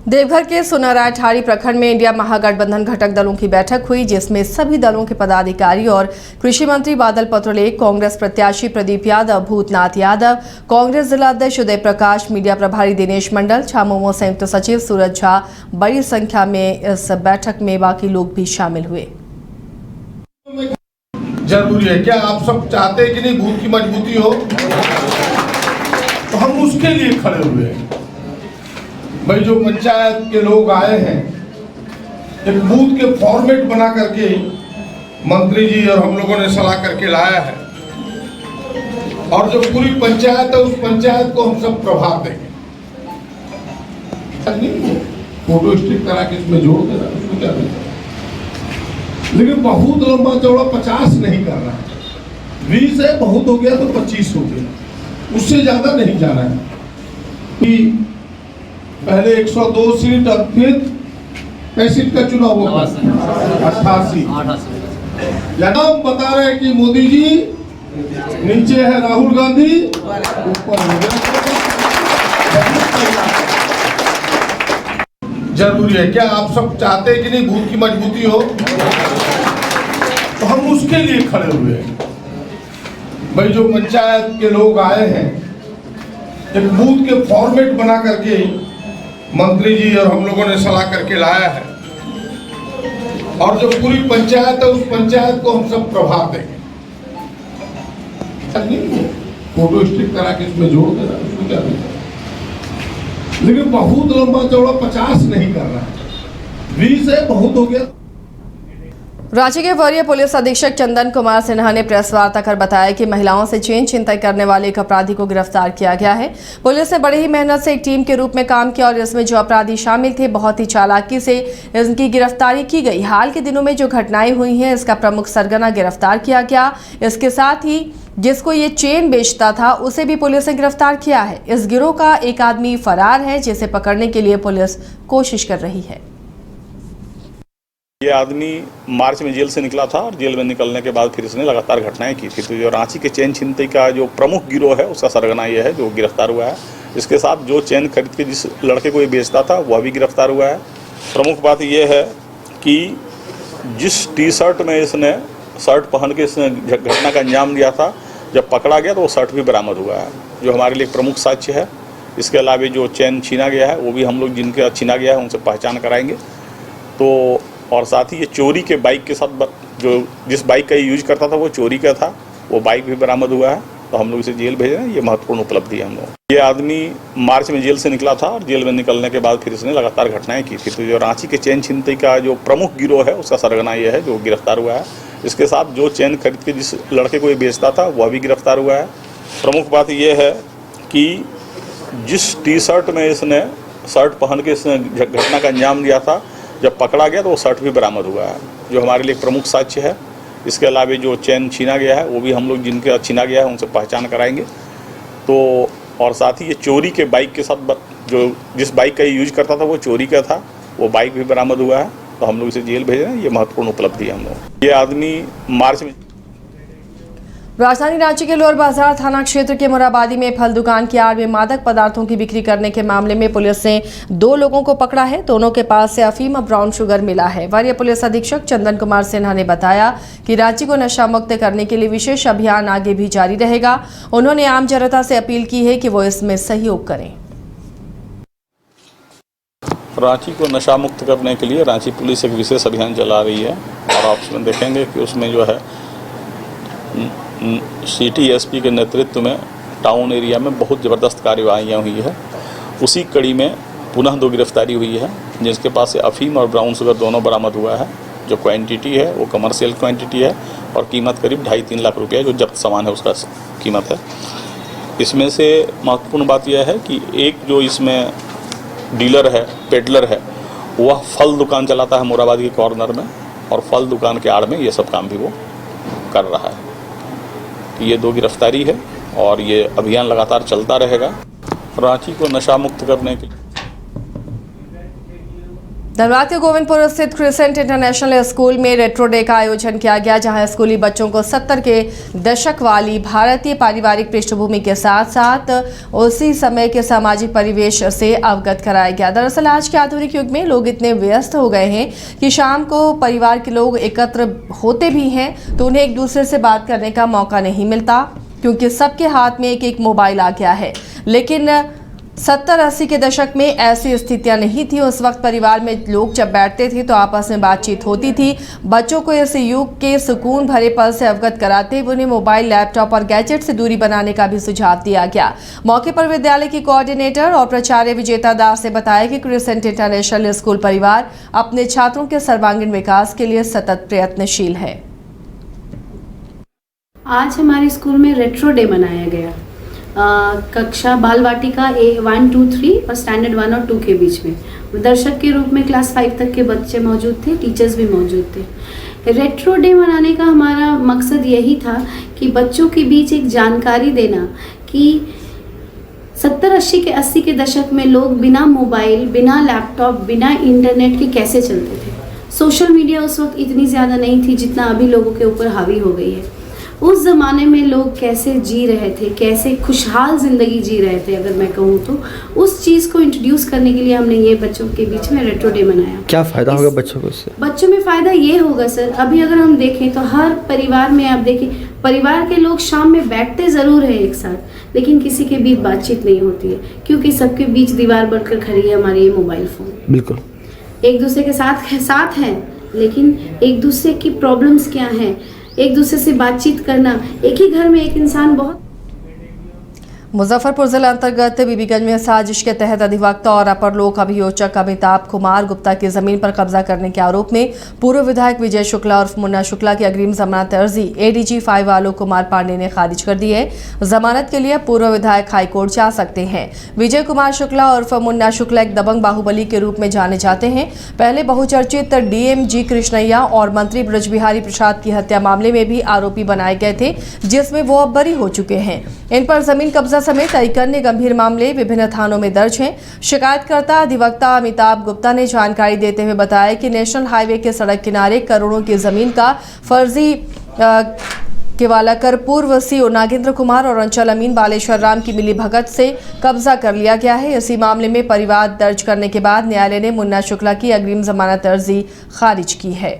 देवघर के सोनाराय ठारी प्रखंड में इंडिया महागठबंधन घटक दलों की बैठक हुई, जिसमें सभी दलों के पदाधिकारी और कृषि मंत्री बादल पत्रलेख, कांग्रेस प्रत्याशी प्रदीप यादव, भूतनाथ यादव, कांग्रेस जिला अध्यक्ष उदय प्रकाश, मीडिया प्रभारी दिनेश मंडल, छामोमो संयुक्त सचिव सूरज झा बड़ी संख्या में इस बैठक में बाकी लोग भी शामिल हुए। जरूरी है क्या? आप सब चाहते हैं कि नहीं बूथ की मजबूती हो, तो हम उसके लिए खड़े हुए हैं। भाई जो पंचायत के लोग आए हैं, एक बूथ के फॉर्मेट बना करके मंत्री जी और हम लोगों ने सलाह करके लाया है, और जो पूरी पंचायत है उस पंचायत को हम सब प्रभार देंगे। फोटो स्टिक करा के इसमें जोड़ देना, उसमें क्या देना, लेकिन बहुत लंबा चौड़ा 50 नहीं करना है। 20 है, बहुत हो गया तो 25 हो गया, उससे ज्यादा नहीं जाना है। कि पहले 102 सीट, अब फिर कैसी सीट का चुनाव होगा? 88। नाम बता रहे हैं कि मोदी जी नीचे है, राहुल गांधी ऊपर है। जरूरी है क्या? आप सब चाहते हैं कि नहीं बूथ की मजबूती हो, तो हम उसके लिए खड़े हुए हैं। भाई जो पंचायत के लोग आए हैं, एक बूथ के फॉर्मेट बना करके मंत्री जी और हम लोगों ने सलाह करके लाया है, और जो पूरी पंचायत है उस पंचायत को हम सब प्रभार देंगे। फोटो स्टिक करा के इसमें जोड़ देना, उसमें क्या देना, लेकिन बहुत लंबा चौड़ा 50 नहीं करना है। 20 है, बहुत हो गया। रांची के वरीय पुलिस अधीक्षक चंदन कुमार सिन्हा ने प्रेस वार्ता कर बताया कि महिलाओं से चेन छिनताई करने वाले एक अपराधी को गिरफ्तार किया गया है। पुलिस ने बड़ी ही मेहनत से एक टीम के रूप में काम किया और इसमें जो अपराधी शामिल थे, बहुत ही चालाकी से इनकी गिरफ्तारी की गई। हाल के दिनों में जो घटनाएं हुई हैं, इसका प्रमुख सरगना गिरफ्तार किया गया। इसके साथ ही जिसको ये चेन बेचता था उसे भी पुलिस ने गिरफ्तार किया है। इस गिरोह का एक आदमी फरार है, जिसे पकड़ने के लिए पुलिस कोशिश कर रही है। ये आदमी मार्च में जेल से निकला था और जेल में निकलने के बाद फिर इसने लगातार घटनाएं की थी। तो जो रांची के चेन छिनतई का जो प्रमुख गिरोह है, उसका सरगना ये है जो गिरफ्तार हुआ है। इसके साथ जो चेन खरीद के जिस लड़के को ये बेचता था वह भी गिरफ्तार हुआ है। प्रमुख बात ये है कि जिस टी शर्ट में इसने शर्ट पहन के इसने घटना का अंजाम दिया था, जब पकड़ा गया तो वो शर्ट भी बरामद हुआ है, जो हमारे लिए एक प्रमुख साक्ष्य है। इसके अलावा जो चेन छीना गया है वो भी हम लोग जिनके छीना गया है उनसे पहचान कराएंगे। तो और साथ ही ये चोरी के बाइक के साथ जो जिस बाइक का यूज करता था वो चोरी का था, वो बाइक भी बरामद हुआ है। तो हम लोग इसे जेल भेज रहे हैं, ये महत्वपूर्ण उपलब्धि है हम लोग। ये आदमी मार्च में जेल से निकला था और जेल में निकलने के बाद फिर इसने लगातार घटनाएं की थी। तो जो रांची के चेन छिनतई का जो प्रमुख गिरोह है, उसका सरगना ये है जो गिरफ्तार हुआ है। इसके साथ जो चेन खरीद के जिस लड़के को ये बेचता था वह भी गिरफ्तार हुआ है। प्रमुख बात ये है कि जिस टी शर्ट में इसने शर्ट पहन के इसने घटना का अंजाम दिया था, जब पकड़ा गया तो वो शर्ट भी बरामद हुआ है, जो हमारे लिए एक प्रमुख साक्ष्य है। इसके अलावा जो चेन छीना गया है वो भी हम लोग जिनके छीना गया है उनसे पहचान कराएंगे। तो और साथ ही ये चोरी के बाइक के साथ जो जिस बाइक का यूज करता था वो चोरी का था, वो बाइक भी बरामद हुआ है। तो हम लोग इसे जेल भेज रहे हैं, ये महत्वपूर्ण उपलब्धि है हम लोग। ये आदमी मार्च में राजधानी रांची के लोअर बाजार थाना क्षेत्र के मोराबादी में फल दुकान की आड़ में मादक पदार्थों की बिक्री करने के मामले में पुलिस ने 2 लोगों को पकड़ा है। दोनों के पास से अफीम और ब्राउन शुगर मिला है। वरीय पुलिस अधीक्षक चंदन कुमार सिन्हा ने बताया कि रांची को नशा मुक्त करने के लिए विशेष अभियान आगे भी जारी रहेगा। उन्होंने आम जनता से अपील की है कि वो इसमें सहयोग करें। रांची को नशा मुक्त करने के लिए रांची पुलिस एक विशेष अभियान चला रही है, और आप उसमें देखेंगे कि उसमें जो है सिटी एसपी के नेतृत्व में टाउन एरिया में बहुत ज़बरदस्त कार्यवाहियाँ हुई है। उसी कड़ी में पुनः 2 गिरफ्तारी हुई है, जिसके पास से अफीम और ब्राउन शुगर दोनों बरामद हुआ है। जो क्वांटिटी है वो कमर्शियल क्वांटिटी है और कीमत करीब 2.5-3 लाख रुपये जो जब्त सामान है उसका कीमत है। इसमें से महत्वपूर्ण बात यह है कि एक जो इसमें डीलर है, पेडलर है, वह फल दुकान चलाता है मोराबादी के कॉर्नर में, और फल दुकान के आड़ में ये सब काम भी वो कर रहा है। ये 2 गिरफ्तारी है और ये अभियान लगातार चलता रहेगा। रांची को नशा मुक्त करने के लिए धनबाद के गोविंदपुर स्थित क्रिसेंट इंटरनेशनल स्कूल में रेट्रो डे का आयोजन किया गया, जहां स्कूली बच्चों को 70 के दशक वाली भारतीय पारिवारिक पृष्ठभूमि के साथ साथ उसी समय के सामाजिक परिवेश से अवगत कराया गया। दरअसल आज के आधुनिक युग में लोग इतने व्यस्त हो गए हैं कि शाम को परिवार के लोग एकत्र होते भी हैं तो उन्हें एक दूसरे से बात करने का मौका नहीं मिलता, क्योंकि सबके हाथ में एक मोबाइल आ गया है। लेकिन 70-80 के दशक में ऐसी स्थितियां नहीं थी। उस वक्त परिवार में लोग जब बैठते थे तो आपस में बातचीत होती थी। बच्चों को इस युग के सुकून भरे पल से अवगत कराते हुए उन्हें मोबाइल, लैपटॉप और गैजेट से दूरी बनाने का भी सुझाव दिया गया। मौके पर विद्यालय की कोऑर्डिनेटर और प्राचार्य विजेता दास ने बताया कि क्रिसेंट इंटरनेशनल स्कूल परिवार अपने छात्रों के सर्वांगीण विकास के लिए सतत प्रयत्नशील है। आज हमारे स्कूल में रेट्रो डे मनाया गया। कक्षा बाल वाटिका 1, 2, 3 और स्टैंडर्ड 1 और 2 के बीच में दर्शक के रूप में क्लास 5 तक के बच्चे मौजूद थे, टीचर्स भी मौजूद थे। रेट्रो डे मनाने का हमारा मकसद यही था कि बच्चों के बीच एक जानकारी देना कि 70-80 के दशक में लोग बिना मोबाइल, बिना लैपटॉप, बिना इंटरनेट के कैसे चलते थे। सोशल मीडिया उस वक्त इतनी ज़्यादा नहीं थी जितना अभी लोगों के ऊपर हावी हो गई है। उस ज़माने में लोग कैसे जी रहे थे, कैसे खुशहाल ज़िंदगी जी रहे थे, अगर मैं कहूँ तो उस चीज़ को इंट्रोड्यूस करने के लिए हमने ये बच्चों के बीच में रेट्रो डे मनाया। क्या फ़ायदा होगा बच्चों को इससे? बच्चों में फ़ायदा ये होगा सर, अभी अगर हम देखें तो हर परिवार में आप देखिए, परिवार के लोग शाम में बैठते ज़रूर हैं एक साथ, लेकिन किसी के बीच बातचीत नहीं होती है, क्योंकि सबके बीच दीवार बढ़कर खड़ी है हमारी ये मोबाइल फ़ोन। बिल्कुल एक दूसरे के साथ हैं, लेकिन एक दूसरे की प्रॉब्लम्स क्या हैं, एक दूसरे से बातचीत करना। एक ही घर में एक इंसान बहुत। मुजफ्फरपुर जिला अंतर्गत बीबीगंज में साजिश के तहत अधिवक्ता और अपर लोक अभियोजक अमिताभ कुमार गुप्ता की जमीन पर कब्जा करने के आरोप में पूर्व विधायक विजय शुक्ला और मुन्ना शुक्ला की अग्रिम जमानत अर्जी एडीजी 5 आलोक कुमार पांडे ने खारिज कर दी है। जमानत के लिए पूर्व विधायक हाईकोर्ट जा सकते हैं। विजय कुमार शुक्ला और मुन्ना शुक्ला एक दबंग बाहुबली के रूप में जाने जाते हैं। पहले बहुचर्चित डीएमजी कृष्णैया और मंत्री ब्रजबिहारी प्रसाद की हत्या मामले में भी आरोपी बनाए गए थे, जिसमें वो अब बरी हो चुके हैं। इन पर जमीन कब्जा समेत कई अन्य गंभीर मामले विभिन्न थानों में दर्ज हैं। शिकायतकर्ता अधिवक्ता अमिताभ गुप्ता ने जानकारी देते हुए बताया कि नेशनल हाईवे के सड़क किनारे करोड़ों की जमीन का फर्जी केवाला कर पूर्व सीओ नागेंद्र कुमार और अंचल अमीन बालेश्वर राम की मिलीभगत से कब्जा कर लिया गया है। इसी मामले में परिवाद दर्ज करने के बाद न्यायालय ने मुन्ना शुक्ला की अग्रिम जमानत अर्जी खारिज की है।